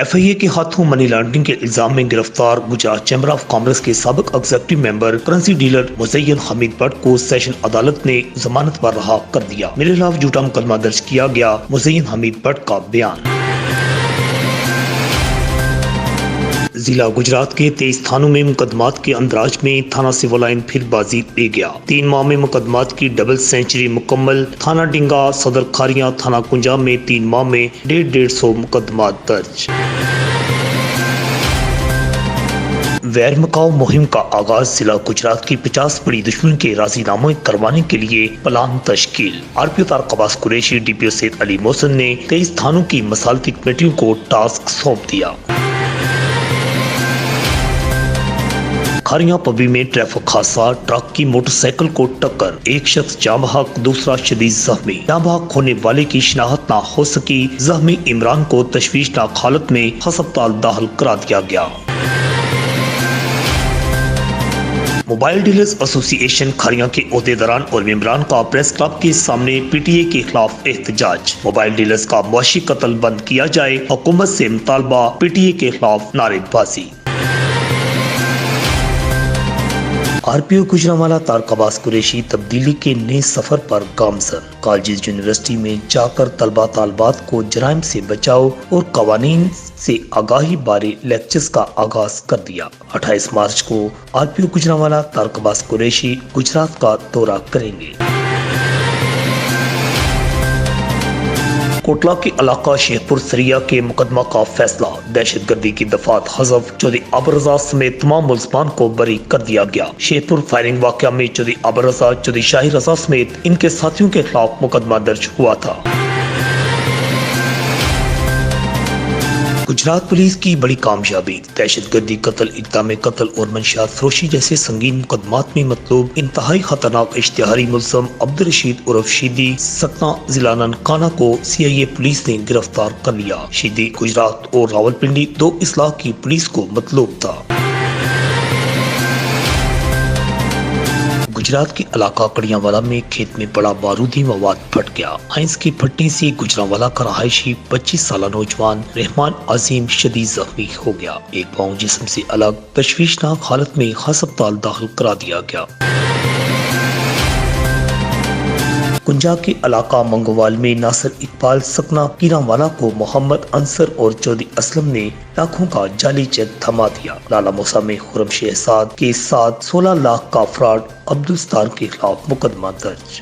FIA کے ہاتھوں money laundering کے الزام میں گرفتار گجرات چیمبر آف کامرس کے سابق ایگزیکٹو ممبر کرنسی ڈیلر مزین حمید بٹ کو سیشن عدالت نے ضمانت پر رہا کر دیا۔ میرے خلاف جھوٹا مقدمہ درج کیا گیا، مزین حمید بٹ کا بیان۔ ضلع گجرات کے 23 تھانوں میں مقدمات کے اندراج میں تھانہ سول لائن پھر بازی لے گیا۔ 3 ماہ میں مقدمات کی ڈبل سینچری مکمل۔ تھانہ ڈنگا، صدر کھاریاں، تھانہ کنجا میں 3 ماہ میں 150 مقدمات درج۔ ویر مکاؤ مہم کا آغاز۔ ضلع گجرات کی 50 بڑی دشمن کے راضی نامے کروانے کے لیے پلان تشکیل۔ RPO طارق عباس قریشی، DPO سید علی محسن نے 23 تھانوں کی مصالحتی کمیٹیوں کو ٹاسک سونپ دیا۔ کھاریاں پبی میں ٹریفک حادثہ، ٹرک کی موٹر سائیکل کو ٹکر، ایک شخص جاں بحق، دوسرا شدید زخمی۔ جاں بحق ہونے والے کی شناخت نہ ہو سکی، زخمی عمران کو تشویشناک حالت میں ہسپتال داخل کرا دیا گیا۔ موبائل ڈیلرز ایسوسی ایشن کھاریاں کے عہدیداران اور ممبران کا پریس کلب کے سامنے PTA کے خلاف احتجاج۔ موبائل ڈیلرز کا معاشی قتل بند کیا جائے، حکومت سے مطالبہ، PTA کے خلاف نعرے بازی۔ RPO گوجرانوالہ طارق عباس قریشی تبدیلی کے نئے سفر پر گامزن۔ کالجز یونیورسٹی میں جا کر طلبہ طالبات کو جرائم سے بچاؤ اور قوانین سے آگاہی بارے لیکچرز کا آغاز کر دیا۔ 28 مارچ کو RPO گوجرانوالہ طارق عباس قریشی گجرات کا دورہ کریں گے۔ کوٹلہ کے علاقہ شیخ پور سریا کے مقدمہ کا فیصلہ۔ دہشت گردی کی دفعات حذف، چودھری عابر رضا سمیت تمام ملزمان کو بری کر دیا گیا۔ شیخ پور فائرنگ واقعہ میں چودھری عابر رضا، چودھری شاہی رضا سمیت ان کے ساتھیوں کے خلاف مقدمہ درج ہوا تھا۔ گجرات پولیس کی بڑی کامیابی۔ دہشت گردی، قتل، اقدام قتل اور منشیات فروشی جیسے سنگین مقدمات میں مطلوب انتہائی خطرناک اشتہاری ملزم عبدالرشید عرف شیدی سکنا ضلع ننکانہ کو CIA پولیس نے گرفتار کر لیا۔ شیدی گجرات اور راولپنڈی 2 اضلاع کی پولیس کو مطلوب تھا۔ گجرات کے علاقہ کڑیانوالہ میں کھیت میں پڑا بارودی مواد پھٹ گیا۔ آئنس کے پھٹنے سے گجرانوالہ کا رہائشی 25 سالہ نوجوان رحمان عظیم شدید زخمی ہو گیا۔ ایک پاؤں جسم سے الگ، تشویشناک حالت میں ہسپتال داخل کرا دیا گیا۔ کنجا کے علاقہ منگوال میں ناصر اقبال سکنا کیرانوالہ کو محمد انصر اور چودھری اسلم نے لاکھوں کا جعلی چیک تھما دیا۔ لالا موسیٰ میں خرم شہزاد کے ساتھ 16 لاکھ کا فراڈ، عبدالستار کے خلاف مقدمہ درج۔